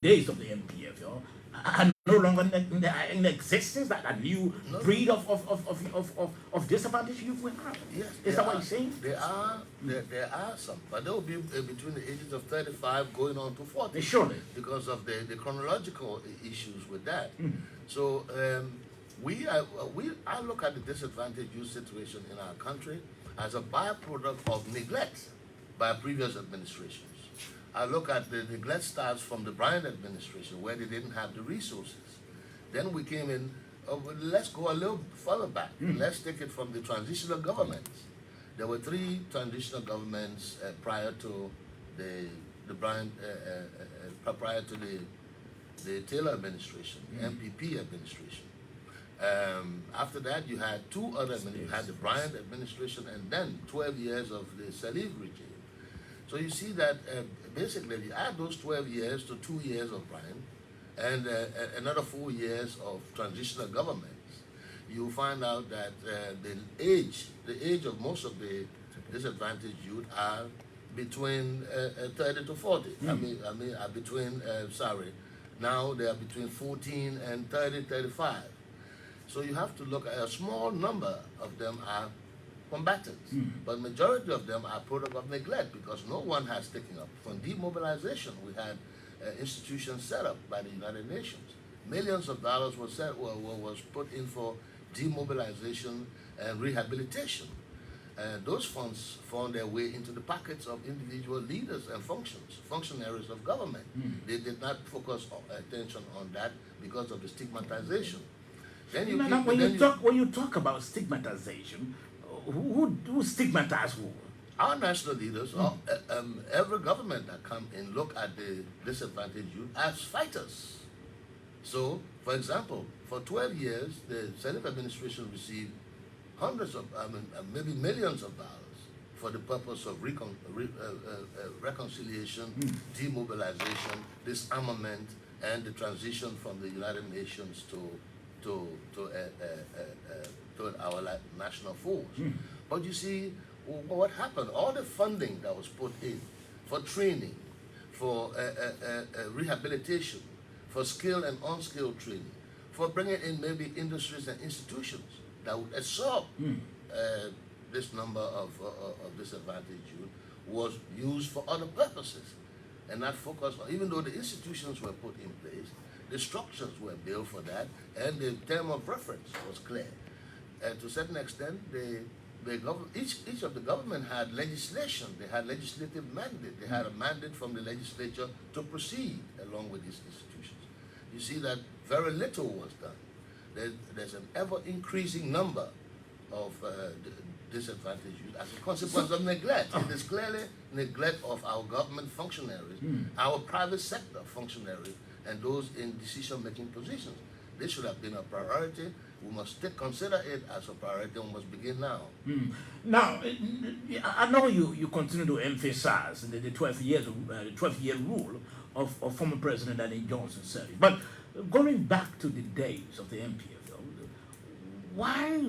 days of the MPF are no longer in existence, that a new breed of disadvantaged youth we have. Yes, is that what you're saying? There are some, but they will be between the ages of 35 going on to 40. Surely. Because of the chronological issues with that. So I look at the disadvantaged youth situation in our country as a byproduct of neglect by previous administrations. I look at the neglect starts from the Bryant administration, where they didn't have the resources. Then we came in, let's go a little further back. Let's take it from the transitional governments. There were 3 transitional governments prior to the Bryant, prior to the Taylor administration, MPP administration. After that, you had 2 other administrations. You had the Bryant administration and then 12 years of the Salif regime. So you see that basically, if you add those 12 years to 2 years of Bryant and another 4 years of transitional governments, you find out that the age of most of the disadvantaged youth are between 30 to 40. Are between, now they are between 14 and 30, 35. So you have to look at a small number of them are combatants, but majority of them are product of neglect because no one has taken up. From demobilization, we had institutions set up by the United Nations. Millions of dollars was put in for demobilization and rehabilitation. Those funds found their way into the pockets of individual leaders and functionaries of government. They did not focus attention on that because of the stigmatization. Then when you talk about stigmatization, who stigmatize who? Our national leaders, every government that come and look at the disadvantaged youth as fighters. So, for example, for 12 years, the Senate administration received hundreds of, maybe millions of dollars for the purpose of reconciliation, demobilization, disarmament, and the transition from the United Nations to our national force. But you see, what happened? All the funding that was put in for training, for rehabilitation, for skilled and unskilled training, for bringing in maybe industries and institutions that would absorb this number of disadvantaged youth, was used for other purposes and not focused on, even though the institutions were put in place, the structures were built for that, and the term of reference was clear. And to a certain extent, each of the government had legislation. They had legislative mandate. They had a mandate from the legislature to proceed along with these institutions. You see that very little was done. There's an ever-increasing number of disadvantaged youth as a consequence of neglect. It is clearly neglect of our government functionaries, our private sector functionaries, and those in decision-making positions. This should have been a priority. We must consider it as a priority and we must begin now. Now, I know you continue to emphasize the 12-year rule of former President Andrew Johnson Sirleaf. But going back to the days of the MPF, why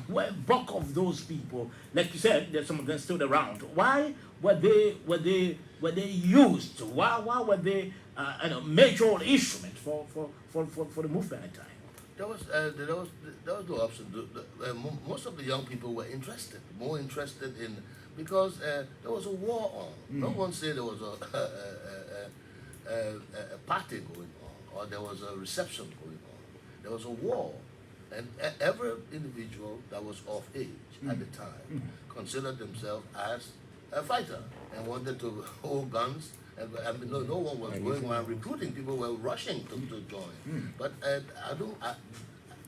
were bulk of those people, like you said, there's some of them still around, why were they used? Why were they a major instrument for the movement at the time? There was no option. Most of the young people were more interested in, because there was a war on. No one said there was a party going on or there was a reception going on. There was a war, and every individual that was of age at the time considered themselves as a fighter and wanted to hold guns. No one was going around recruiting. People were rushing to join. But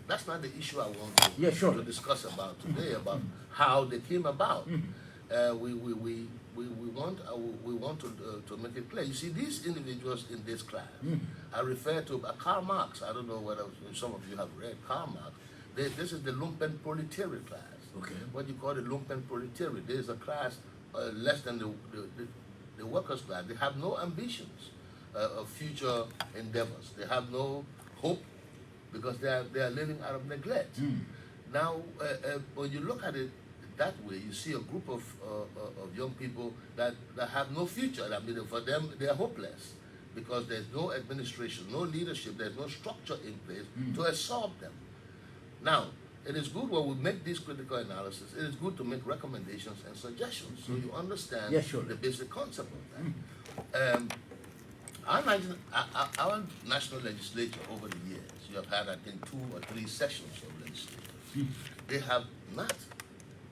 that's not the issue I want to discuss about today, about how they came about. We want to make it clear. You see, these individuals in this class, I refer to Karl Marx. I don't know whether some of you have read Karl Marx. This is the lumpen proletariat class. Okay. What you call the lumpen proletariat. There is a class less than the workers' class. They have no ambitions of future endeavors. They have no hope because they are living out of neglect. Now, when you look at it that way, you see a group of young people that have no future. I mean, for them, they are hopeless. because there's no administration, no leadership, there's no structure in place to absorb them. Now, it is good when we make this critical analysis, it is good to make recommendations and suggestions so you understand the basic concept of that. Our national legislature over the years, you have had, I think, 2 or 3 sessions of legislature. They have not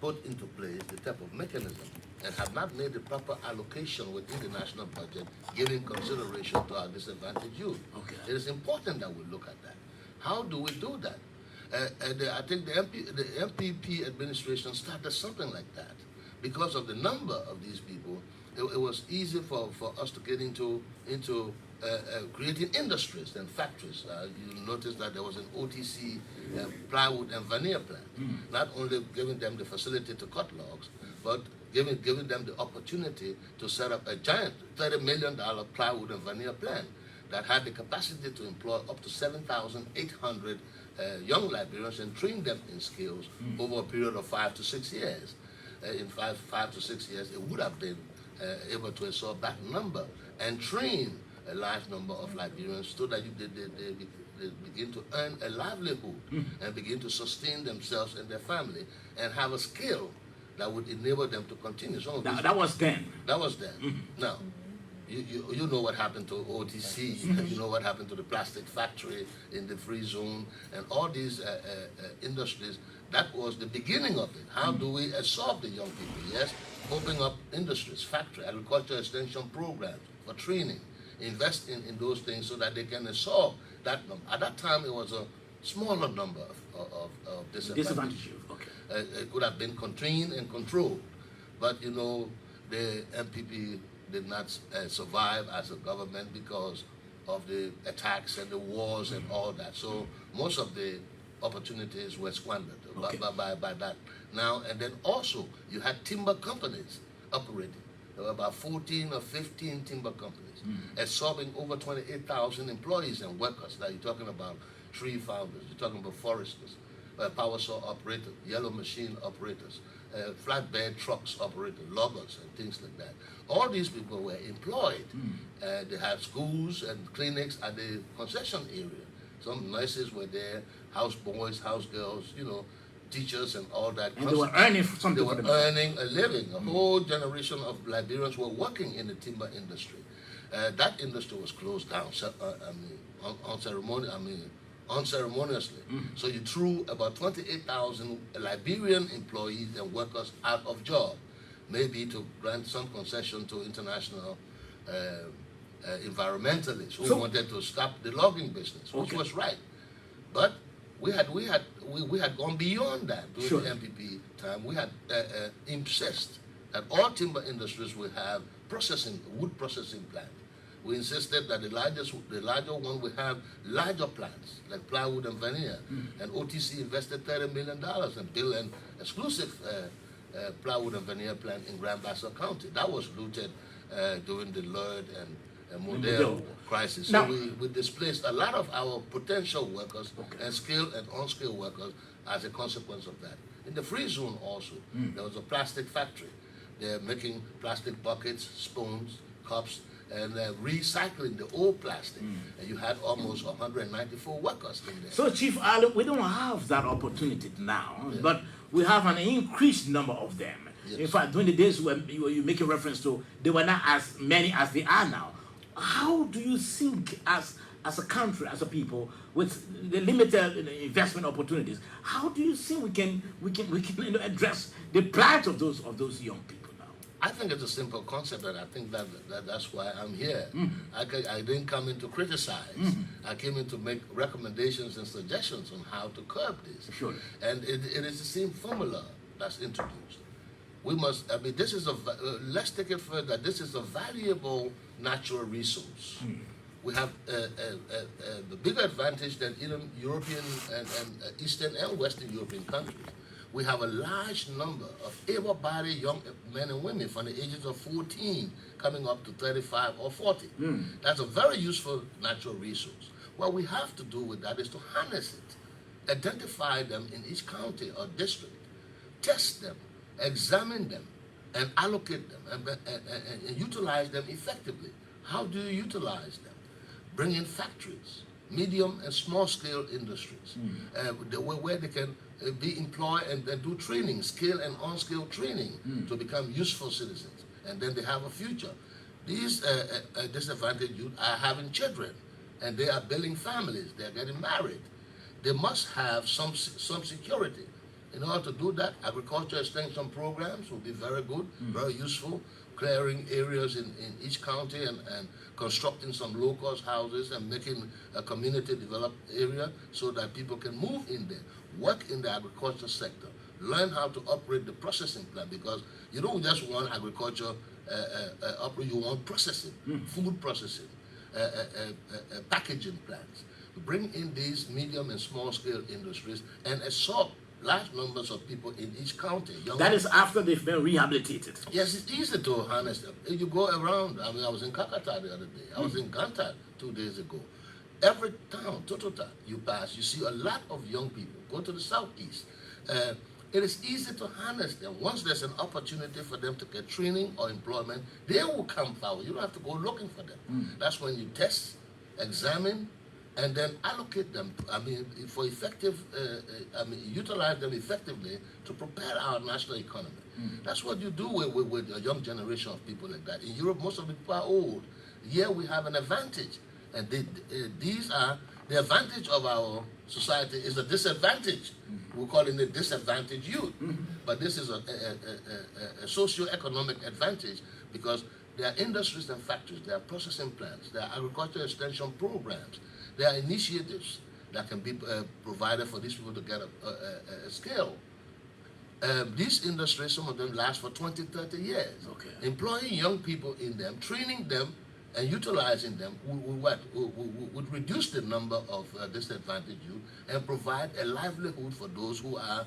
put into place the type of mechanism and have not made the proper allocation within the national budget, giving consideration to our disadvantaged youth. Okay. It is important that we look at that. How do we do that? I think the MPP administration started something like that. Because of the number of these people, it was easy for us to get into creating industries and factories. You notice that there was an OTC plywood and veneer plant, not only giving them the facility to cut logs, but giving them the opportunity to set up a giant $30 million plywood and veneer plant that had the capacity to employ up to 7,800 young Liberians and train them in skills over a period of 5 to 6 years. In five to 6 years, it would have been able to absorb that number and train a large number of Liberians so that they begin to earn a livelihood and begin to sustain themselves and their family and have a skill that would enable them to continue. That was then. That was then. Now, you know what happened to OTC, you know what happened to the plastic factory in the free zone, and all these industries. That was the beginning of it. How do we absorb the young people? Yes, opening up industries, factory, agriculture extension programs for training, invest in those things so that they can absorb that number. At that time, it was a smaller number of disadvantaged youth. Okay. It could have been contained and controlled, but you know, the MPP did not survive as a government because of the attacks and the wars and all that. So most of the opportunities were squandered by that. Now, and then also you had timber companies operating. There were about 14 or 15 timber companies absorbing over 28,000 employees and workers. Now you're talking about tree founders, you're talking about foresters, power saw operators, yellow machine operators, flatbed trucks operators, loggers and things like that. All these people were employed. They had schools and clinics at the concession area. Some nurses were there, house boys, house girls, you know, teachers and all that. And they were earning something. They were earning a living. A whole generation of Liberians were working in the timber industry. That industry was closed down unceremoniously. So you threw about 28,000 Liberian employees and workers out of job, maybe to grant some concession to international environmentalists who wanted to stop the logging business, which was right. But we had gone beyond that during the MPP time. We had insisted that all timber industries will have wood processing plants. We insisted that the larger one will have larger plants like plywood and veneer. And OTC invested $30 million and built an exclusive plywood and veneer plant in Grand Bassa County. That was looted during the Lord and Model crisis. So we displaced a lot of our potential workers and skilled and unskilled workers as a consequence of that. In the free zone also, there was a plastic factory. They're making plastic buckets, spoons, cups, and recycling the old plastic. And you had almost 194 workers in there. So, Chief Allen, we don't have that opportunity now, but we have an increased number of them. Yes. In fact, during the days when you make a reference to, they were not as many as they are now. How do you think, as a country, as a people, with the limited investment opportunities, how do you think we can address the plight of those young people now? I think it's a simple concept, and I think that's why I'm here. I didn't come in to criticize. I came in to make recommendations and suggestions on how to curb this. Sure. And it is the same formula that's introduced. We must, this is let's take it further. This is a valuable natural resource. We have the bigger advantage than even European and Eastern and Western European countries. We have a large number of able-bodied young men and women from the ages of 14 coming up to 35 or 40. That's a very useful natural resource. What we have to do with that is to harness it, identify them in each county or district, test them, examine them, and allocate them and utilize them effectively. How do you utilize them? bring in factories, medium and small scale industries, where they can be employed and do training, skill and on-skill training to become useful citizens, and then they have a future. These disadvantaged youth are having children, and they are building families, they are getting married. They must have some security. In order to do that, agriculture extension programs will be very good, very useful, clearing areas in each county and constructing some low-cost houses and making a community developed area so that people can move in there, work in the agriculture sector, learn how to operate the processing plant, because you don't just want agriculture operate, you want processing, food processing, packaging plants. Bring in these medium and small scale industries and absorb large numbers of people in each county. That is after they've been rehabilitated. Yes, it's easy to harness them. If you go around, I mean, I was in Kakata the other day. I was in Ganta 2 days ago. Every town, Totota, you pass, you see a lot of young people. Go to the southeast. It is easy to harness them. Once there's an opportunity for them to get training or employment, they will come forward. You don't have to go looking for them. That's when you test, examine, and then allocate them, for effective, utilize them effectively to prepare our national economy. That's what you do with a young generation of people like that. In Europe, most of the people are old. Here we have an advantage. And these are, the advantage of our society is a disadvantage. We call it the disadvantaged youth. But this is a socio-economic advantage, because there are industries and factories, there are processing plants, there are agricultural extension programs, there are initiatives that can be provided for these people to get a skill. These industries, some of them last for 20, 30 years. Okay. Employing young people in them, training them, and utilizing them would reduce the number of disadvantaged youth and provide a livelihood for those who are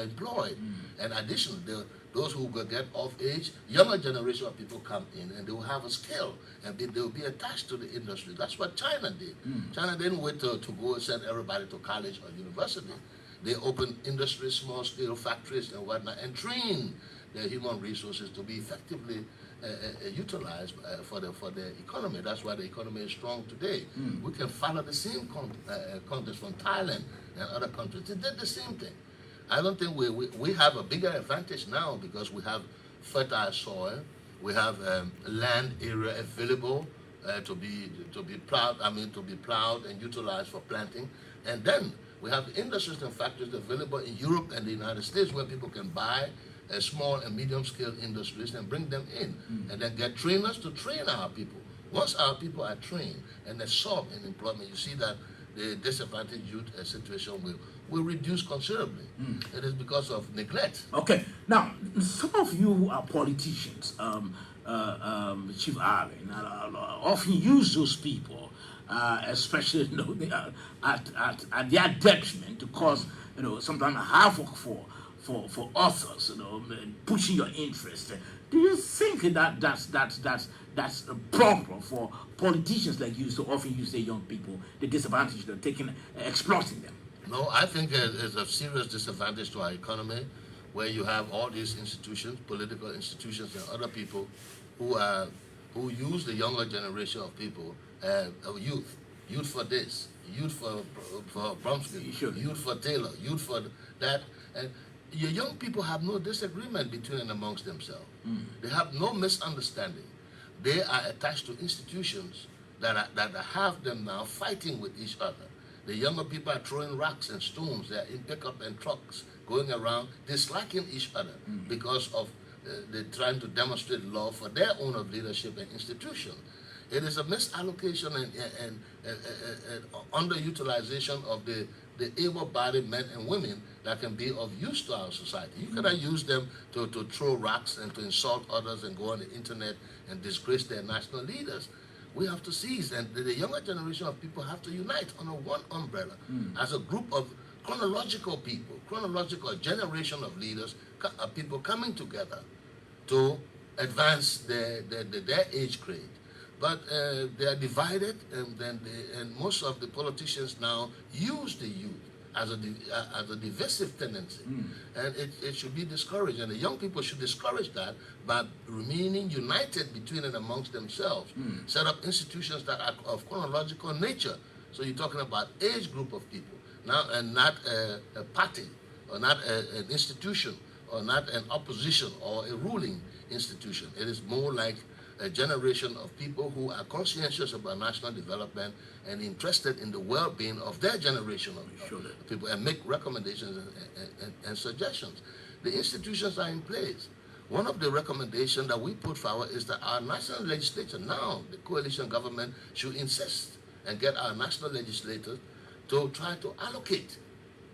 employed. And additionally, those who will get off age, younger generation of people come in and they will have a skill and they will be attached to the industry. That's what China did. China didn't wait to go and send everybody to college or university. They opened industries, small scale factories and whatnot, and trained their human resources to be effectively utilized for the economy. That's why the economy is strong today. We can follow the same context from Thailand and other countries. They did the same thing. I don't think we have a bigger advantage now because we have fertile soil, we have land area available to be plowed. To be plowed and utilized for planting, and then we have industries and factories available in Europe and the United States where people can buy small and medium scale industries and bring them in, and then get trainers to train our people. Once our people are trained and absorbed in employment, you see that the disadvantaged youth situation will reduce considerably. It is because of neglect. Okay. Now, some of you who are politicians, Chief Allen, often use those people, especially at their detriment, to cause sometimes havoc for authors, pushing your interest. Do you think that that's a problem for politicians like you to often use the young people, the disadvantage, exploiting them? No, I think it's a serious disadvantage to our economy, where you have all these institutions, political institutions, and other people who use the younger generation of people, of youth for this, youth for Bromsky, youth for Taylor, youth for that, and your young people have no disagreement between and amongst themselves. They have no misunderstanding. They are attached to institutions that have them now fighting with each other. The younger people are throwing rocks and stones. They are in pickup and trucks going around disliking each other because of they're trying to demonstrate love for their own of leadership and institution. It is a misallocation and underutilization of the able-bodied men and women that can be of use to our society. You cannot use them to throw rocks and to insult others and go on the internet and disgrace their national leaders. We have to seize, and the younger generation of people have to unite under one umbrella as a group of chronological people, chronological generation of leaders, people coming together to advance their age grade. But they are divided, and most of the politicians now use the youth as a divisive tendency, and it should be discouraged. And the young people should discourage that by remaining united between and amongst themselves. Set up institutions that are of chronological nature. So you're talking about age group of people now, and not a party, or not an institution, or not an opposition or a ruling institution. It is more like a generation of people who are conscientious about national development and interested in the well-being of their generation of people, and make recommendations and suggestions. The institutions are in place. One of the recommendations that we put forward is that our national legislature, now the coalition government, should insist and get our national legislators to try to allocate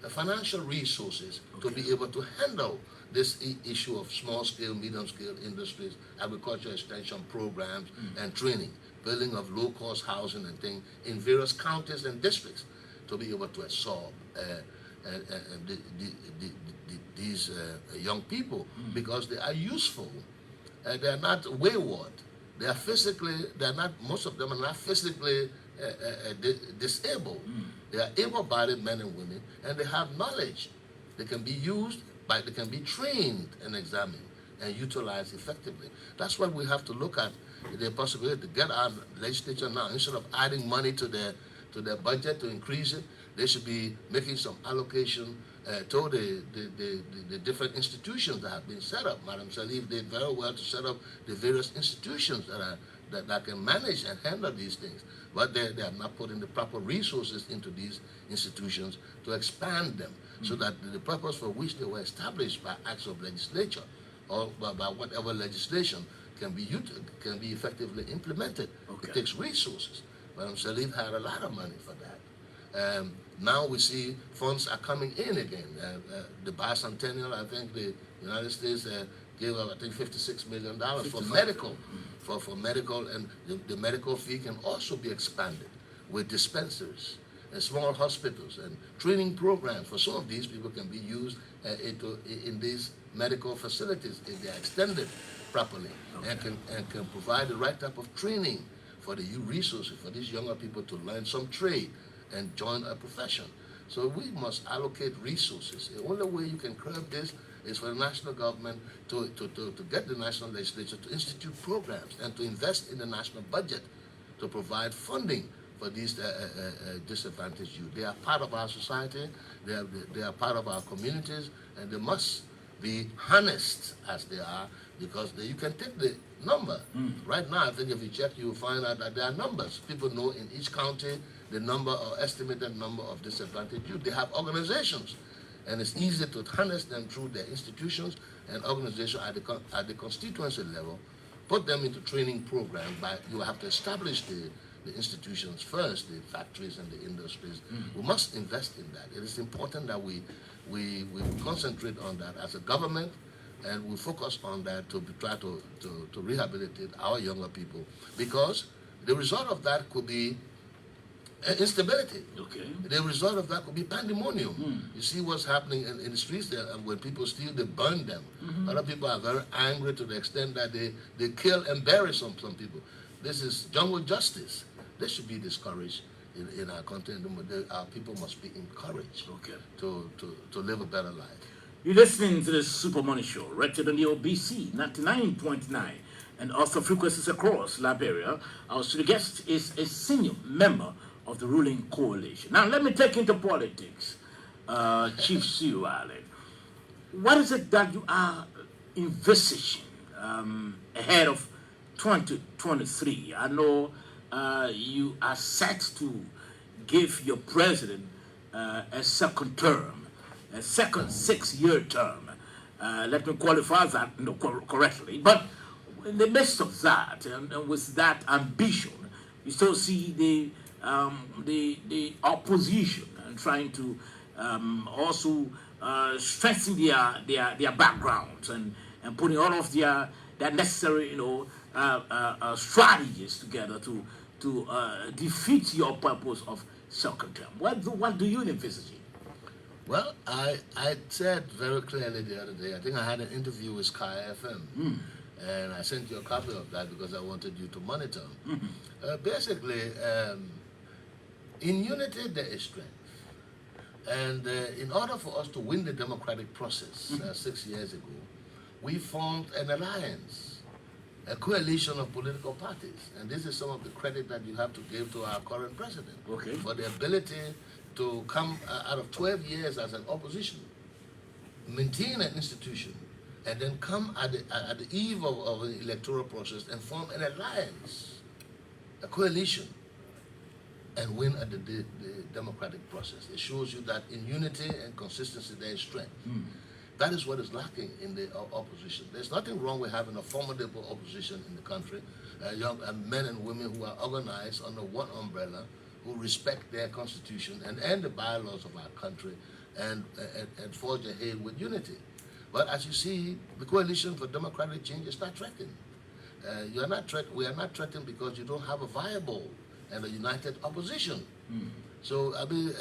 the financial resources to be able to handle this issue of small-scale, medium-scale industries, agriculture extension programs, and training, building of low-cost housing and things in various counties and districts to be able to absorb these young people, because they are useful. They are not wayward. They are most of them are not physically disabled. They are able-bodied men and women, and they have knowledge. They can be used, they can be trained and examined and utilized effectively. That's what we have to look at, the possibility to get our legislature now, instead of adding money to their budget to increase it, they should be making some allocation to the different institutions that have been set up. Madam Salif did very well to set up the various institutions that can manage and handle these things. But they have not put in the proper resources into these institutions to expand them, so that the purpose for which they were established by acts of legislature or by whatever legislation can be effectively implemented. It takes resources. Madam Salif had a lot of money for that. Now we see funds are coming in again. The bicentennial, I think the United States gave up, I think, $56 million for medical. For medical, and the medical fee can also be expanded with dispensaries and small hospitals and training programs for some of these people can be used in these medical facilities if they are extended properly, and can provide the right type of training for the resources for these younger people to learn some trade and join a profession. So we must allocate resources. The only way you can curb this is for the national government to get the national legislature to institute programs and to invest in the national budget to provide funding for these disadvantaged youth. They are part of our society, they are part of our communities, and they must be harnessed as they are, because you can take the number. Right now, I think if you check, you will find out that there are numbers. People know in each county the number or estimated number of disadvantaged youth. They have organizations, and it's easy to harness them through their institutions and organizations at the constituency level, put them into training programs. You have to establish the institutions first, the factories and the industries. We must invest in that. It is important that we concentrate on that as a government, and we focus on that to try to rehabilitate our younger people, because the result of that could be instability. The result of that could be pandemonium. You see what's happening in the streets there, and when people steal, they burn them. Other people are very angry to the extent that they kill and bury some people. This is jungle justice. This should be discouraged in our country. Our people must be encouraged to live a better life. You're listening to the Super Money Show, rated on the OBC 99.9 and also frequencies across Liberia. Our studio guest is a senior member of the ruling coalition. Now, let me take into politics. Chief Cyril Allen, what is it that you are envisaging ahead of 2023? I know you are set to give your president a second term, a second 6-year term. Let me qualify that correctly. But in the midst of that, and with that ambition, you still see the opposition and trying to also strengthen their backgrounds and putting all of their necessary strategies together to defeat your purpose of second term. What do you envisage? Well, I said very clearly the other day, I think I had an interview with Sky FM, and I sent you a copy of that because I wanted you to monitor. Basically, in unity there is strength. And in order for us to win the democratic process 6 years ago, we formed an alliance, a coalition of political parties. And this is some of the credit that you have to give to our current president for the ability to come out of 12 years as an opposition, maintain an institution, and then come at the eve of an electoral process and form an alliance, a coalition, and win at the democratic process. It shows you that in unity and consistency there is strength. That is what is lacking in the opposition. There's nothing wrong with having a formidable opposition in the country, young men and women who are organized under one umbrella, who respect their constitution and the bylaws of our country, and forge ahead with unity. But as you see, the Coalition for Democratic Change is not threatened. We are not threatened because you don't have a viable and a united opposition. So, I mean,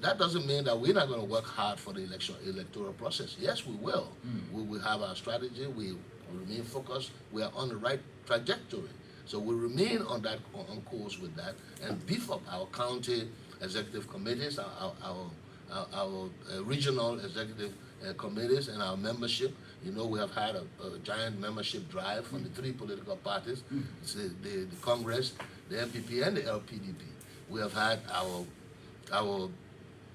that doesn't mean that we're not going to work hard for the electoral process. Yes, we will. We will have our strategy. We will remain focused. We are on the right trajectory. So we remain on course with that and beef up our county executive committees, our regional executive committees, and our membership. You know, we have had a giant membership drive from the three political parties, the Congress, the MPP, and the LPDP. We have had our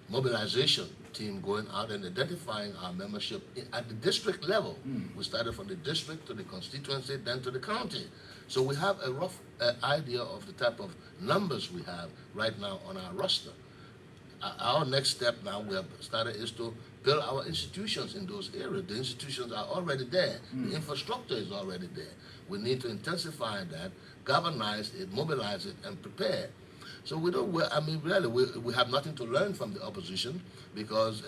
mobilization team going out and identifying our membership at the district level. We started from the district to the constituency, then to the county. So we have a rough idea of the type of numbers we have right now on our roster. Our next step now we have started is to build our institutions in those areas. The institutions are already there. The infrastructure is already there. We need to intensify that, galvanize it, mobilize it, and prepare. So we don't, I mean, really, we have nothing to learn from the opposition because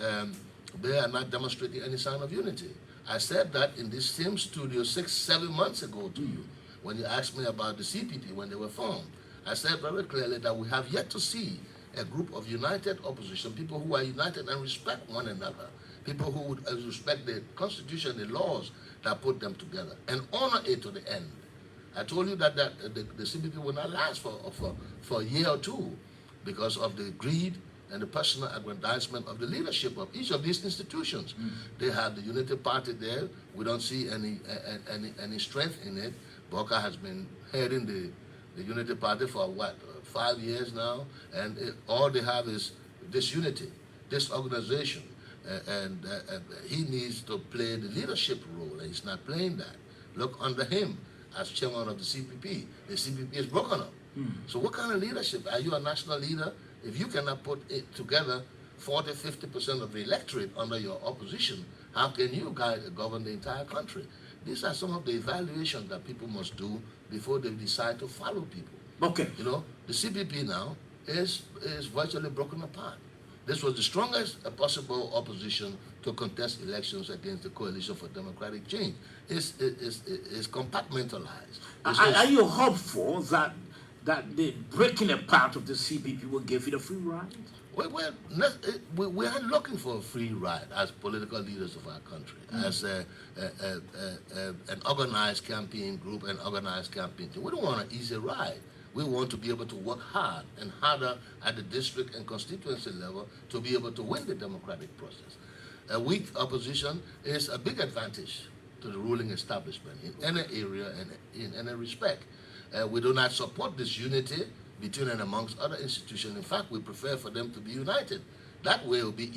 they are not demonstrating any sign of unity. I said that in this same studio 6-7 months ago to you, when you asked me about the CPP when they were formed. I said very clearly that we have yet to see a group of united opposition, people who are united and respect one another, people who would respect the Constitution, the laws that put them together, and honor it to the end. I told you that the CPP will not last for a year or two because of the greed and the personal aggrandizement of the leadership of each of these institutions. They have the Unity Party there. We don't see any strength in it. Boca has been heading the Unity Party for what, 5 years now, and all they have is this unity, this organization, and he needs to play the leadership role, and he's not playing that. Look under him as chairman of the CPP. The CPP is broken up. So what kind of leadership? Are you a national leader? If you cannot put it together 40-50% of the electorate under your opposition, how can you govern the entire country? These are some of the evaluations that people must do before they decide to follow people. Okay. You know, the CPP now is virtually broken apart. This was the strongest possible opposition to contest elections against the Coalition for Democratic Change. It's compartmentalized. Are you hopeful that the breaking apart of the CPP will give it a free ride? We are looking for a free ride as political leaders of our country, as an organized campaign group and organized campaign team. We don't want an easy ride. We want to be able to work hard and harder at the district and constituency level to be able to win the democratic process. A weak opposition is a big advantage to the ruling establishment in any area and in any respect. We do not support this unity between and amongst other institutions. In fact, we prefer for them to be united. That way it will be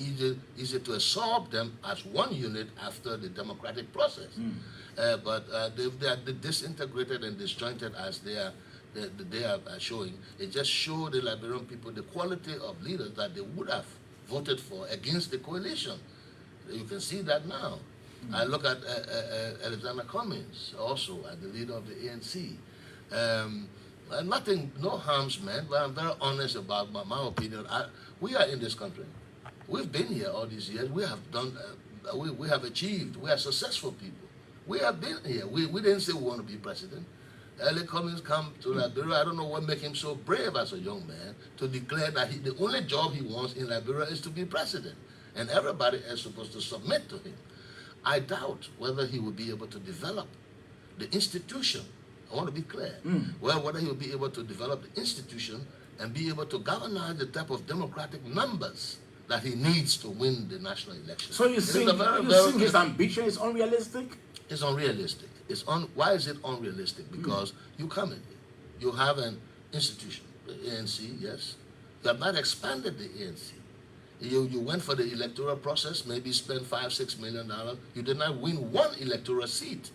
easier to absorb them as one unit after the democratic process. But if they are disintegrated and disjointed as they are showing, it just shows the Liberian people the quality of leaders that they would have voted for against the coalition. You can see that now. I look at Alexander Cummings, also as the leader of the ANC. Nothing, no harms meant, but I'm very honest about my opinion. We are in this country. We've been here all these years. We have done, we have achieved. We are successful people. We have been here. We didn't say we want to be president. Early Cummings come to Liberia. I don't know what made him so brave as a young man to declare that the only job he wants in Liberia is to be president, and everybody is supposed to submit to him. I doubt whether he will be able to develop the institution. I want to be clear. Well, whether he will be able to develop the institution and be able to galvanize the type of democratic numbers that he needs to win the national election. So you think his ambition is unrealistic? It's unrealistic. Why is it unrealistic? Because you come in, you have an institution, the ANC, yes. You have not expanded the ANC. You went for the electoral process, maybe spent $5-6 million. You did not win one electoral seat.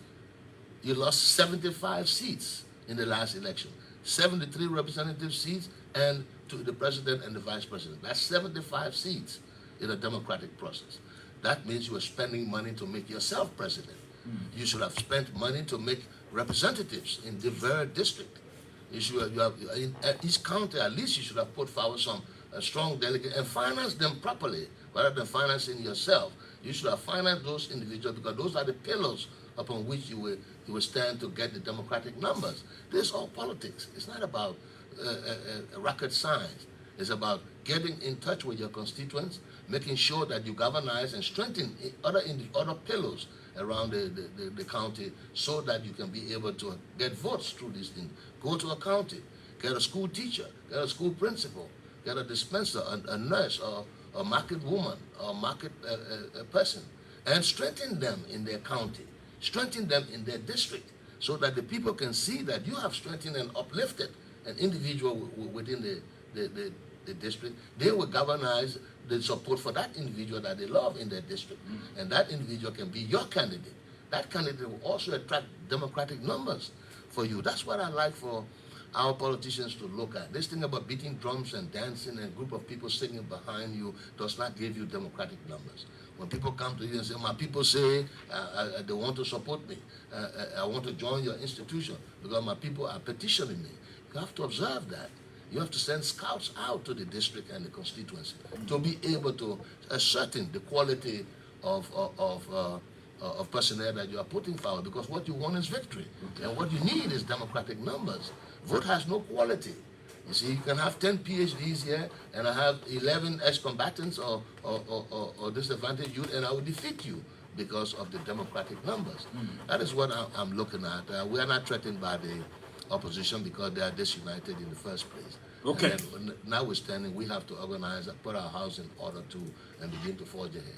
You lost 75 seats in the last election. 73 representative seats and to the president and the vice president. That's 75 seats in a democratic process. That means you are spending money to make yourself president. You should have spent money to make representatives in the very district. In each county, at least you should have put forward some strong delegate and finance them properly rather than financing yourself. You should have financed those individuals because those are the pillars upon which you will stand to get the democratic numbers. This is all politics. It's not about rocket science. It's about getting in touch with your constituents, making sure that you galvanize and strengthen other pillars around the county so that you can be able to get votes through these things. Go to a county, get a school teacher, get a school principal, get a dispenser, a nurse, or a market woman, or a market person, and strengthen them in their county, strengthen them in their district, so that the people can see that you have strengthened and uplifted an individual within the district. They will galvanize the support for that individual that they love in their district. And that individual can be your candidate. That candidate will also attract democratic numbers for you. That's what I like for our politicians to look at. This thing about beating drums and dancing and a group of people singing behind you does not give you democratic numbers. When people come to you and say, my people say they want to support me, I want to join your institution because my people are petitioning me. You have to observe that. You have to send scouts out to the district and the constituency to be able to ascertain the quality of personnel that you are putting forward, because what you want is victory. And what you need is democratic numbers. Vote has no quality. You see, you can have 10 PhDs here, and I have 11 ex-combatants or disadvantaged youth, and I will defeat you because of the democratic numbers. That is what I'm looking at. We are not threatened by the opposition because they are disunited in the first place. Okay. And notwithstanding, we have to organize and put our house in order and begin to forge ahead.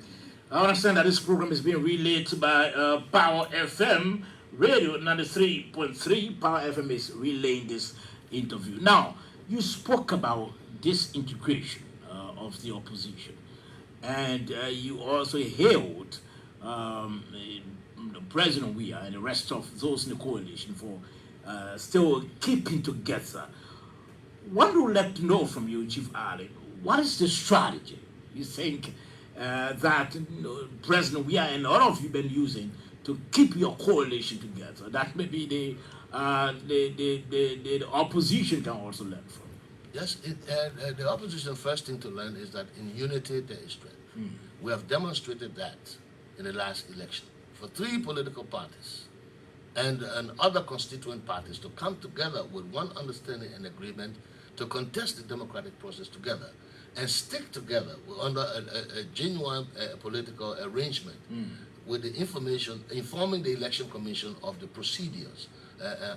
I understand that this program is being relayed by Power FM Radio 93.3. Power FM is relaying this interview. Now, you spoke about disintegration of the opposition, and you also hailed President Weah and the rest of those in the coalition for still keeping together. One would like to know from you, Chief Allen, what is the strategy you think that President Weah and all of you been using to keep your coalition together? That maybe the opposition can also learn from. Yes, the opposition first thing to learn is that in unity there is strength. We have demonstrated that in the last election for 3 political parties and other constituent parties to come together with one understanding and agreement to contest the democratic process together and stick together under a genuine political arrangement with the informing the Election Commission of the procedures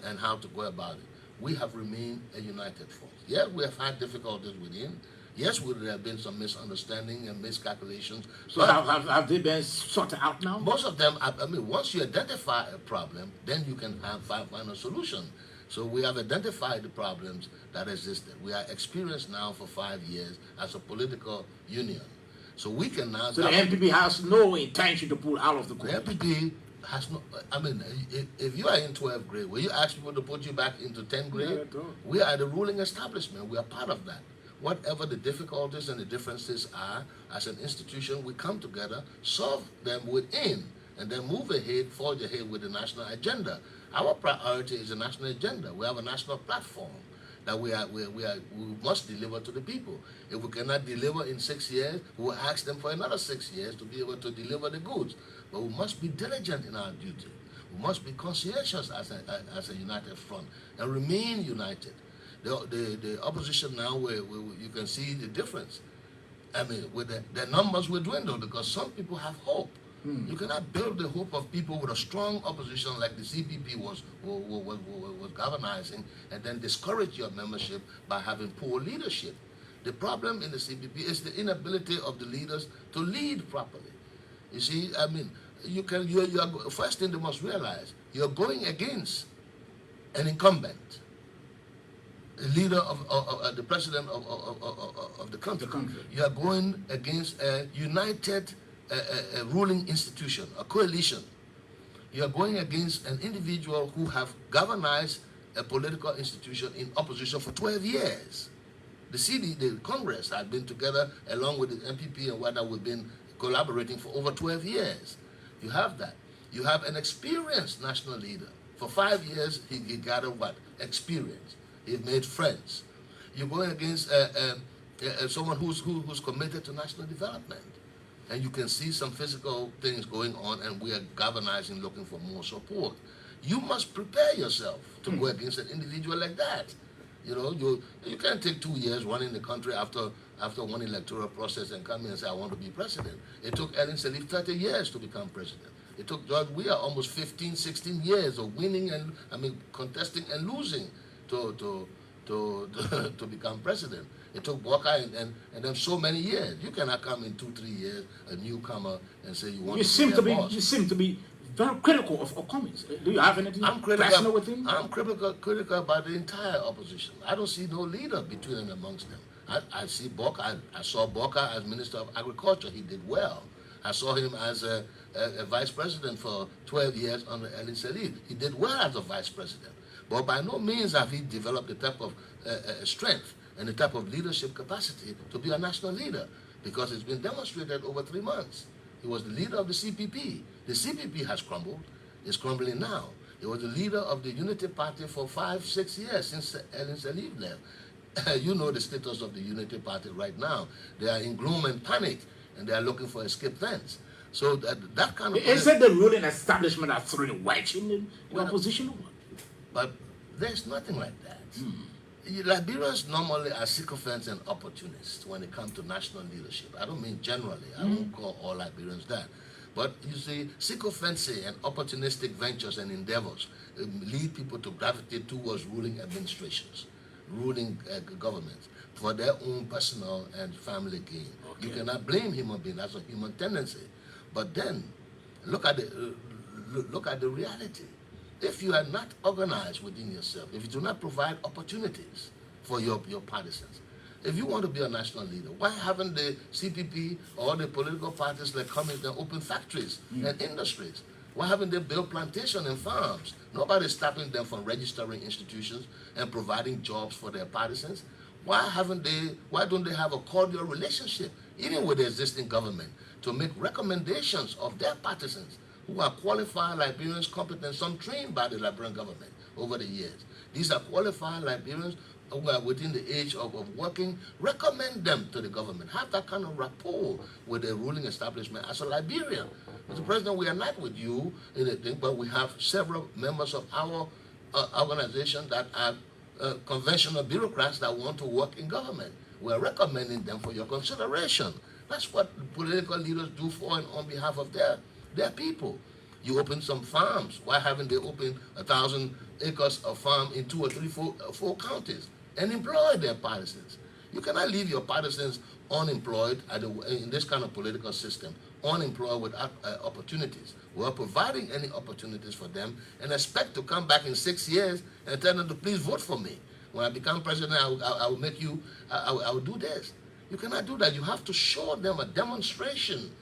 and how to go about it. We have remained a united force. Yes, we have had difficulties within. Yes, there have been some misunderstanding and miscalculations. So have they been sorted out now? Most of them, I mean, once you identify a problem, then you can find a solution. So we have identified the problems that existed. We are experienced now for 5 years as a political union. So we can now... So the MPP has no intention to pull out of the coalition? The MPP has no... I mean, if you are in 12th grade, will you ask people to put you back into 10th grade? No, we are the ruling establishment. We are part of that. Whatever the difficulties and the differences are, as an institution, we come together, solve them within, and then move ahead, forge ahead with the national agenda. Our priority is a national agenda. We have a national platform that we must deliver to the people. If we cannot deliver in 6 years, we will ask them for another 6 years to be able to deliver the goods. But we must be diligent in our duty. We must be conscientious as a united front and remain united. The opposition now, you can see the difference. I mean, with the numbers will dwindle because some people have hope. You cannot build the hope of people with a strong opposition like the CPP was galvanizing and then discourage your membership by having poor leadership. The problem in the CPP is the inability of the leaders to lead properly. You see, I mean, you are first thing they must realize, you're going against an incumbent, the leader of the president of the country. You are going against a united ruling institution, a coalition. You are going against an individual who have galvanized a political institution in opposition for 12 years. The Congress had been together along with the MPP and whatnot. We've been collaborating for over 12 years. You have that. You have an experienced national leader. For 5 years, he gathered what? Experience. He made friends. You're going against someone who's committed to national development. And you can see some physical things going on, and we are galvanizing, looking for more support. You must prepare yourself to go against an individual like that. You know, you can't take 2 years running the country after one electoral process and come in and say, I want to be president. It took Ellen Sirleaf 30 years to become president. It took George Weah almost 15, 16 years of winning and, contesting and losing to become president. It took Walker and then so many years. You cannot come in 2, 3 years, a newcomer, and say you want to be a boss. You seem to be very critical of Cummings. Do you have anything personal with him? I'm critical about the entire opposition. I don't see no leader between and amongst them. I see Walker. I saw Walker as Minister of Agriculture. He did well. I saw him as a vice president for 12 years under Ellen Sirleaf. He did well as a vice president. But by no means have he developed the type of strength and the type of leadership capacity to be a national leader, because it's been demonstrated over 3 months. He was the leader of the CPP. The CPP has crumbled. It's crumbling now. He was the leader of the Unity Party for 5, 6 years since Ellen Sirleaf left. You know the status of the Unity Party right now. They are in gloom and panic, and they are looking for escape vents. So that kind of... Is it the ruling establishment that's throwing a wedge in the opposition? But there's nothing like that. Liberians normally are sycophants and opportunists when it comes to national leadership. I don't mean generally. I don't call all Liberians that. But you see, sycophancy and opportunistic ventures and endeavors lead people to gravitate towards ruling administrations, ruling governments, for their own personal and family gain. Okay. You cannot blame human beings. That's a human tendency. But then, look at the reality. If you are not organized within yourself, if you do not provide opportunities for your partisans, if you want to be a national leader, why haven't the CPP or the political parties like Cummings open factories and industries? Why haven't they built plantations and farms? Nobody's stopping them from registering institutions and providing jobs for their partisans. Why don't they have a cordial relationship, even with the existing government, to make recommendations of their partisans who are qualified Liberians, competent, some trained by the Liberian government over the years? These are qualified Liberians who are within the age of working. Recommend them to the government. Have that kind of rapport with the ruling establishment as a Liberian. Mr. President, we are not with you in a thing, but we have several members of our organization that are conventional bureaucrats that want to work in government. We are recommending them for your consideration. That's what political leaders do for and on behalf of their people. You open some farms. Why haven't they opened 1,000 acres of farm in 2 or 3, 4 counties and employ their partisans? You cannot leave your partisans unemployed in this kind of political system, unemployed without opportunities. We're providing any opportunities for them and expect to come back in 6 years and tell them to please vote for me. When I become president, I will make you, I will do this. You cannot do that. You have to show them a demonstration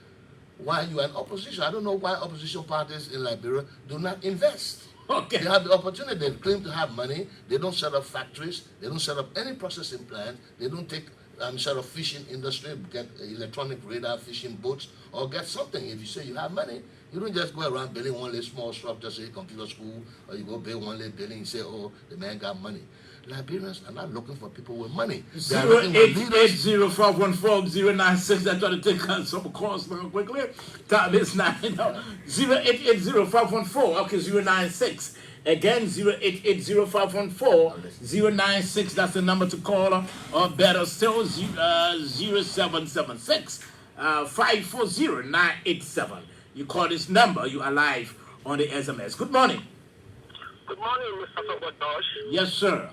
why you are in opposition. I don't know why opposition parties in Liberia do not invest. Okay. They have the opportunity. They claim to have money. They don't set up factories. They don't set up any processing plant. They don't take set up fishing industry, get electronic radar fishing boats, or get something. If you say you have money, you don't just go around building one little small structure, say computer school, or you go build one little building and say, oh, the man got money. Liberians are not looking for people with money. 0880514-096. I'm trying to take some calls now quickly. Time is 9. 0880514. Okay, 096. Again, 0880514-096. That's the number to call. Or better still, 0776-540-987. You call this number, you are live on the SMS. Good morning. Good morning, Mr. Sobotosh. Yes, sir.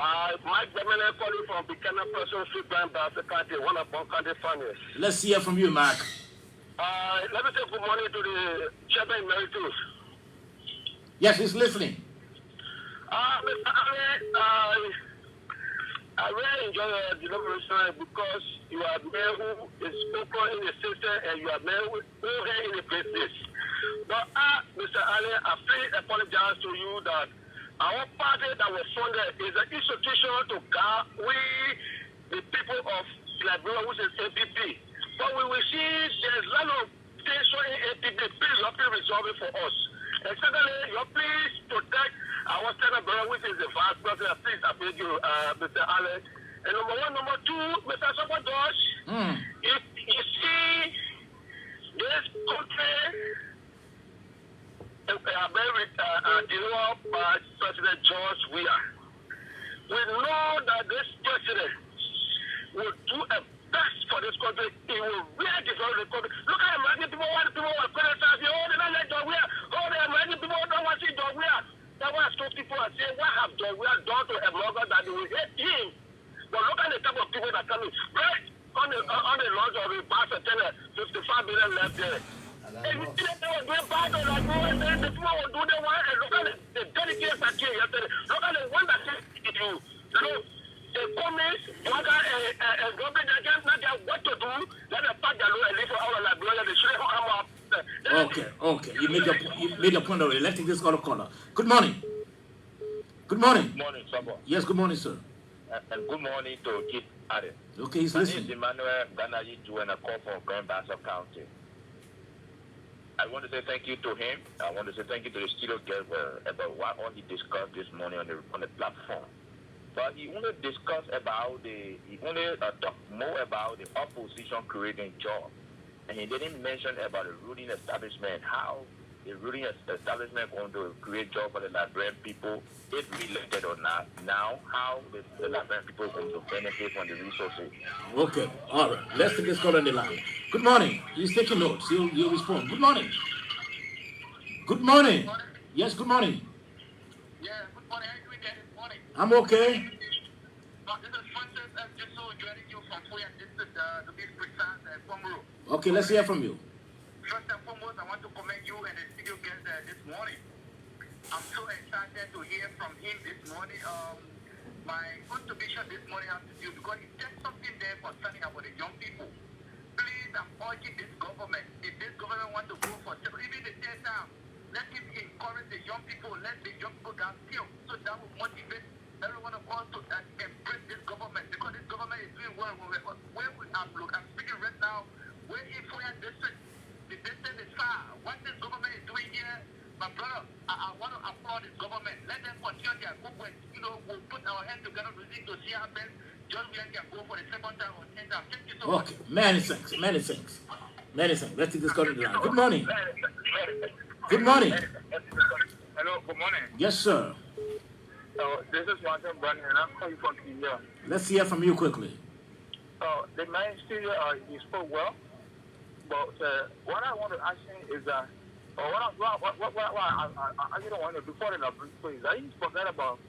Mike Gemini calling from Buchanan Person Street, Basel County, one of Bon County farmers. Let's hear from you, Mark. Let me say good morning to the Chairman Emeritus. Yes, he's listening. Mr. Allen, I really enjoy the deliberation because you are a man who is spoken in the system and you are a man who is in the business. But Mr. Allen, I please apologize to you that our party that was funded is an institution to guard we, the people of Liberia, which is APP. But we will see there's a lot of things in APP. Please, you please resolve it for us. And secondly, you please protect our Senator, which is the vice president. Please, I beg you, Mr. Allen. And number one, number two, Mr. Sabadosh, if you see this country developed by President George Weah, we know that this president will do a best for this country. He will really develop the country. Look at American people, what the people are criticizing. Oh, they don't like George Weah. Oh, the American people don't want to see George Weah. That's why some people are saying, what have George Weah done to America that they will hate him? But look at the type of people that come in. Right on the launch of the bus attendant, 55 million left there. And you see that they were doing bad on like, the people will do their work. And look at the dedicated that came yesterday. Look at the one that said to you, the comments, and government, they just not know what to do. Let them pack their load and leave for our Liberia. They should have come up. Okay. You made your point already. Let's take this caller. Good morning. Good morning. Good morning, Sabo. Yes, good morning, sir. And good morning to Chief Allen. Okay, he's listening. My name is Emmanuel Ganayi doing a call from Grand Basel County. I want to say thank you to him. I want to say thank you to the studio guest about what all he discussed this morning on the platform. But he only discussed about talk more about the opposition creating jobs. And he didn't mention about the ruling establishment, how the ruling establishment going to create jobs for the Liberian people, if related or not. Now, how the Liberian people going to benefit from the resources. Okay, all right. Let's take this call on the line. Good morning. He's taking notes. He'll respond. Good morning. Good morning. Yes, good morning. Yeah, good morning. How are you doing there this morning? I'm okay. This is Francis just so joining you from Fuya District, to be precise, Pomoro. Okay, let's hear from you. First and foremost, I want to commend you and the studio guest this morning. I'm so excited to hear from him this morning. My contribution this morning has to do because he said something there concerning about the young people. Please, I'm urging this government. If this government wants to go for even the third time, let him encourage the young people. Let the young people get skills so that will motivate every one of us to embrace this government because this government is doing well. Where we are, look, I'm speaking right now. We're in Foya District. The distance is far. What this government is doing here, my brother, I want to applaud this government. Let them continue their good work. We'll put our hands together to see how best John Williams can go for the second time or 10th time. Thank you so much. Okay, many thanks. Let's take this call on the line. Good morning. Good morning. Hello, good morning. Yes, sir. This is Martin Brandon, and I'm calling from Kenya. Let's hear from you quickly. The man still he spoke well, but what I want to ask him is that, what I don't want to do for the Liberia is that he forgot about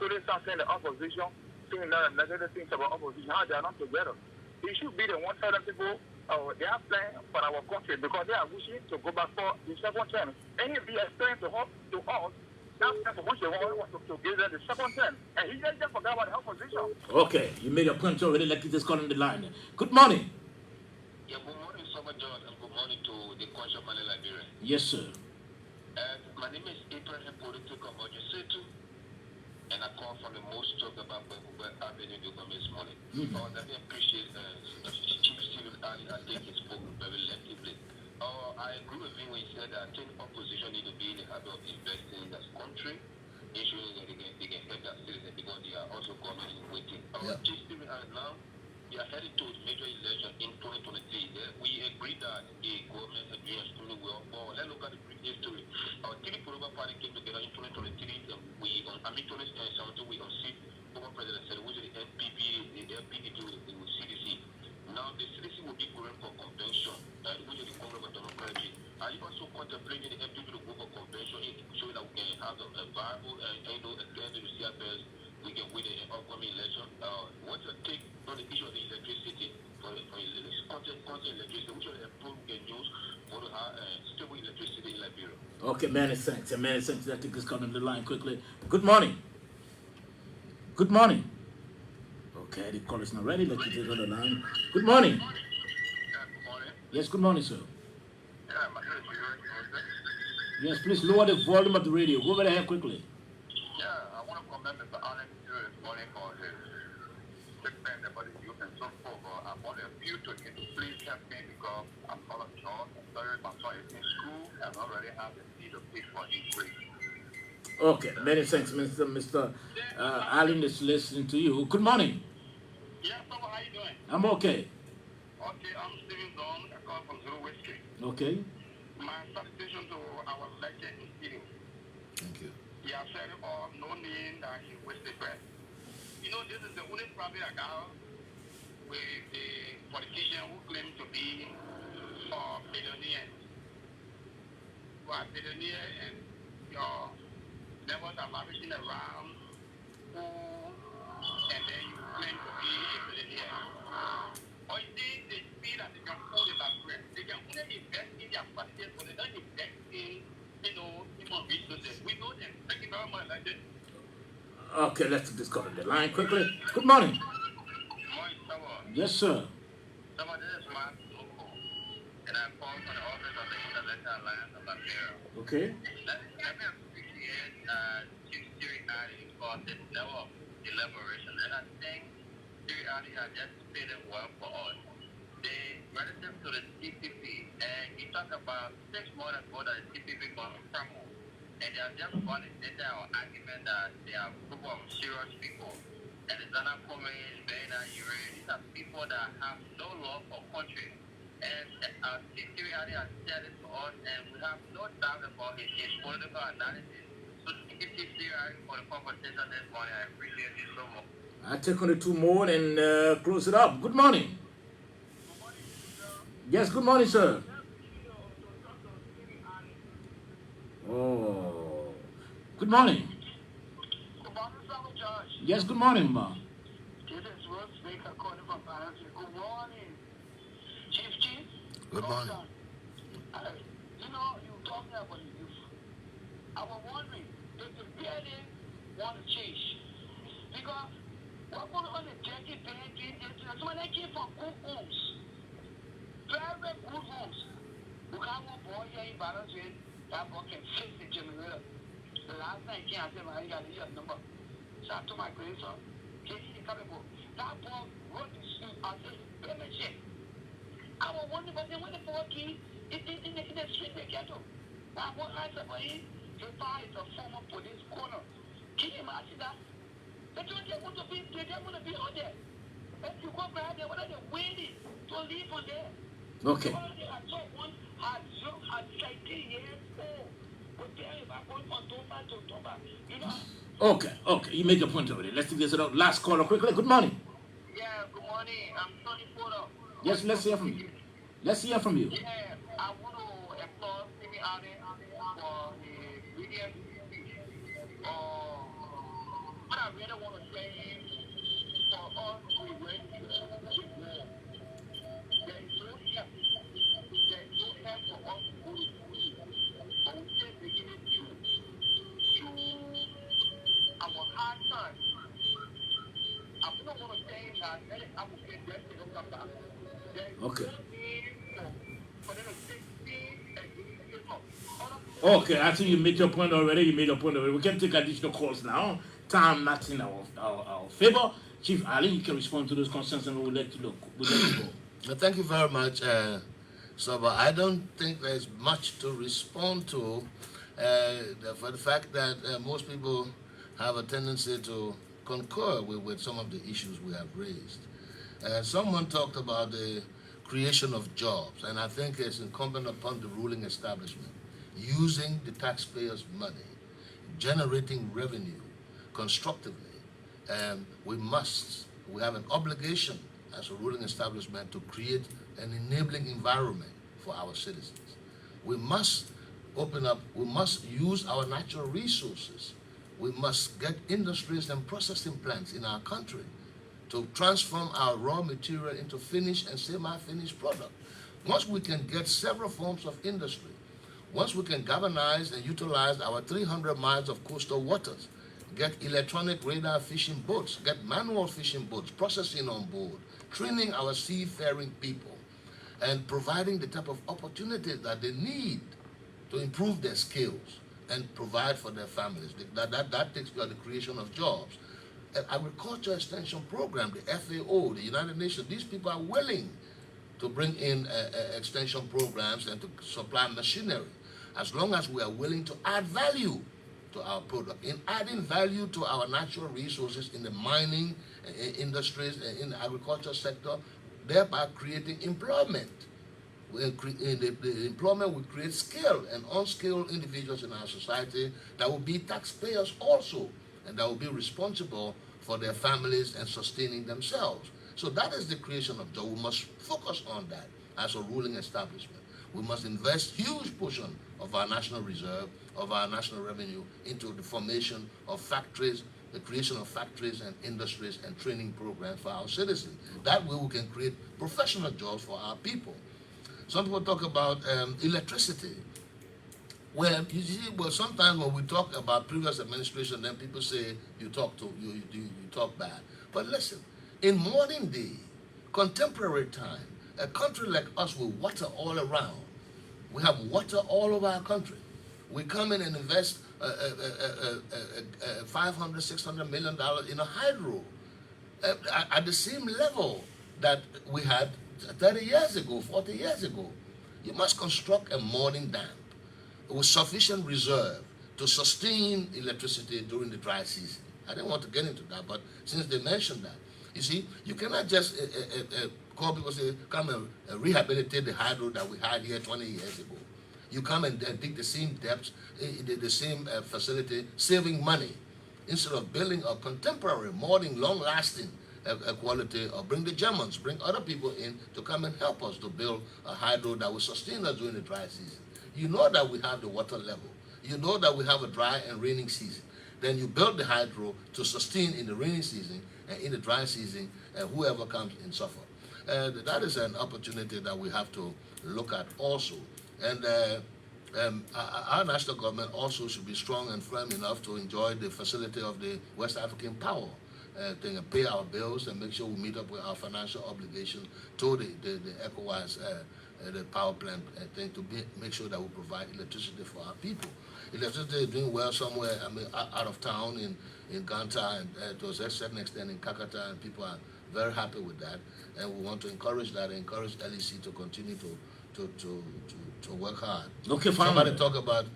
today start saying the opposition, saying negative things about opposition, how they are not together. He should be the one telling people they are playing for our country because they are wishing to go back for the second term. And he'll be explaining to us that's what they want to give them the second term. And he just forgot about the opposition. Okay, you made your point already. Let's take this call on the line. Good morning. Yeah, good morning, Summer John, and good morning to the Conscious Mali Liberia. Yes, sir. My name is Abraham Political Mojosetu, and I call from the most talk about Avenue this morning. I appreciate Chief Cyril Allen. I think he spoke very lengthily. I agree with him when he said that I think opposition need to be in the habit of investing in this country, ensuring that they can help their citizens because they are also government in waiting. Chief Cyril Allen now, we are headed to major election in 2023. We agree that the government is doing extremely well. But let's look at the brief history. Our three political party came together in 2023. 2017 we unseat former President Cyril, which is the NPP, the LPDP with CDC. Now the CDC will be going for convention, which is the Congress of Democracy. Are you also contemplating the NPP to go for convention so that we can have a viable and extend the CFS? We we can win the upcoming election. What's your take on the issue of the electricity for constant electricity? Which are the approach we can use for to have stable electricity in Liberia? Okay, many thanks. Many thanks. I think it's coming to the line quickly. Good morning. Good morning. Okay, the call is not ready. Let's take on the line. Good morning. Good morning. Yes, good morning, sir. Yeah, my name is Cyril. Yes, please lower the volume of the radio. Go over there quickly. Yeah, I want to commend Mr. Allen this morning for his statement about the youth and so forth. I want to appeal to him to please help me because I'm not a child. I'm sorry, my son is in school and I already have the need of pay for his grade. Okay, many thanks, Mr. Allen is listening to you. Good morning. Yeah, so how you doing? I'm okay. Okay, I'm Steven Don. I call from Zero Whiskey. Okay. My salutation to our legend in Steven. Thank you. He has said no name that he wasted breath. You know, this is the only problem I got with the politician who claim to be billionaire. You are billionaire and your neighbors are lavishing around who, and then you claim to be a billionaire. Or you see, they feel that they can hold it like bread. They can only invest in their facilities, but they don't invest in, human resources. We know them. Thank you very much, like this. Okay, let's discover the line quickly. Good morning. Morning, someone. Yes, sir. Someone, this is Mark Loco, and I'm calling from the office of the International Alliance of Liberia. Okay. Let me appreciate Chief Cyril Allen for this level of deliberation, and I think Cyril Allen has just stated well for us. Relative to the CPP, and he talked about 6 months ago that the CPP was from home, and they are just one data or argument that they are a group of serious people. And the Zana Komen, Bena, Ure, these are people that have no love for country. And Cyril Allen has said it to us, and we have no doubt about his political analysis. So thank you, Cyril Allen, for the conversation this morning. I appreciate it so much. I'll take on the 2 more and close it up. Good morning. Yes, good morning, sir. Oh, good morning. Good morning, Summer George. Yes, good morning, ma. This is Rose Baker calling from Paris. Good morning, Chief. Good morning. You know, you talking about the youth. I was wondering if the really want to change. Because what going on the Jackie Benji is someone that came from good homes. Very good homes. We have one boy here in Balance with that boy can fix the generator. The last night I said, I got a number. So I told my grandson, can you come and go? That boy wrote the suit. I said, let me check. I was wondering, but then when the boy came in the street, they get him. Now, what I said, but his father is a former police corner. Can you imagine that? They don't want to be on there. If you go back there, what are they waiting to leave on there? Okay. Okay, you make a point over there. Let's take this out. Last caller quickly. Good morning. Yeah, good morning. I'm Tony Porter. Yes, let's hear from you. Yeah, I want to applaud Stevie Allen for the media speech. What I really want to say is for us to win the war. There is no help. There is no help for us to go to school. But we still beginning to our hard time. I don't want to say that many applicants just don't come back. There is Okay. no need for them to take and give up. Okay, I think you made your point already. We can take additional calls now. Time not in our favor. Chief Allen, you can respond to those concerns and we'll let you go. Thank you very much, Soba. I don't think there's much to respond to for the fact that most people have a tendency to concur with some of the issues we have raised. Someone talked about the creation of jobs, and I think it's incumbent upon the ruling establishment using the taxpayers' money, generating revenue constructively. We have an obligation as a ruling establishment to create an enabling environment for our citizens. We must open up, we must use our natural resources We must get industries and processing plants in our country to transform our raw material into finished and semi-finished product. Once we can get several forms of industry, once we can galvanize and utilize our 300 miles of coastal waters, get electronic radar fishing boats, get manual fishing boats, processing on board, training our seafaring people, and providing the type of opportunities that they need to improve their skills and provide for their families. That takes care of the creation of jobs. Agriculture Extension Program, the FAO, the United Nations, these people are willing to bring in extension programs and to supply machinery, as long as we are willing to add value to our product. In adding value to our natural resources in the mining industries, in the agriculture sector, thereby creating employment. In the employment will create skilled and unskilled individuals in our society that will be taxpayers also, and that will be responsible for their families and sustaining themselves. So that is the creation of jobs. We must focus on that as a ruling establishment. We must invest huge portion of our national reserve, of our national revenue, into the formation of factories, the creation of factories and industries and training programs for our citizens. That way we can create professional jobs for our people. Some people talk about electricity. Well, you see, well, sometimes when we talk about previous administration, then people say you talk bad. But listen, in modern day, contemporary time, a country like us with water all around, we have water all over our country. We come in and invest $500, $600 million in a hydro at the same level that we had 30 years ago, 40 years ago. You must construct a mooring dam with sufficient reserve to sustain electricity during the dry season. I didn't want to get into that, but since they mentioned that, you see, you cannot just call people and say, come and rehabilitate the hydro that we had here 20 years ago. You come and dig the same depths, the same facility, saving money, instead of building a contemporary, modern, long-lasting quality, or bring the Germans, bring other people in to come and help us to build a hydro that will sustain us during the dry season. You know that we have the water level. You know that we have a dry and raining season. Then you build the hydro to sustain in the rainy season, and in the dry season, whoever comes in suffer. That is an opportunity that we have to look at also. And our national government also should be strong and firm enough to enjoy the facility of the West African power thing, and pay our bills and make sure we meet up with our financial obligations to the ECOWAS, the power plant thing, to make sure that we provide electricity for our people. Electricity is doing well somewhere, I mean, out of town in Ganta, and to a certain extent in Kakata, and people are very happy with that. And we want to encourage that, and encourage LEC to continue to work hard. Okay, finally. Somebody talk about,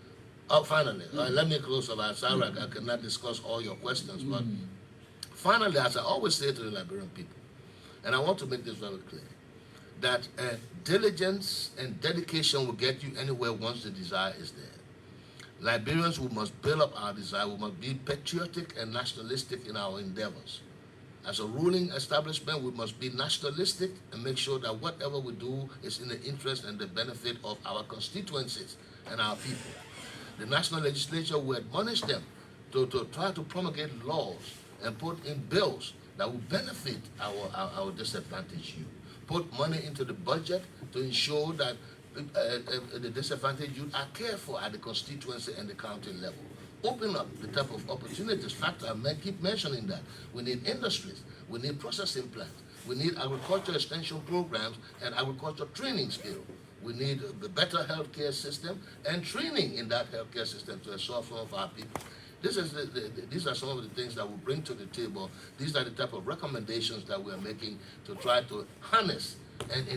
finally, let me close about Sarah. I cannot discuss all your questions, but finally, as I always say to the Liberian people, and I want to make this very clear, that diligence and dedication will get you anywhere once the desire is there. Liberians, we must build up our desire. We must be patriotic and nationalistic in our endeavors. As a ruling establishment, we must be nationalistic and make sure that whatever we do is in the interest and the benefit of our constituencies and our people. The national legislature will admonish them to try to promulgate laws and put in bills that will benefit our disadvantaged youth. Put money into the budget to ensure that the disadvantaged youth are cared for at the constituency and the county level. Open up the type of opportunities. In fact, I keep mentioning that. We need industries. We need processing plants. We need agriculture extension programs and agriculture training skills. We need a better healthcare system and training in that healthcare system to solve some of our people. These are some of the things that we bring to the table. These are the type of recommendations that we are making to try to harness and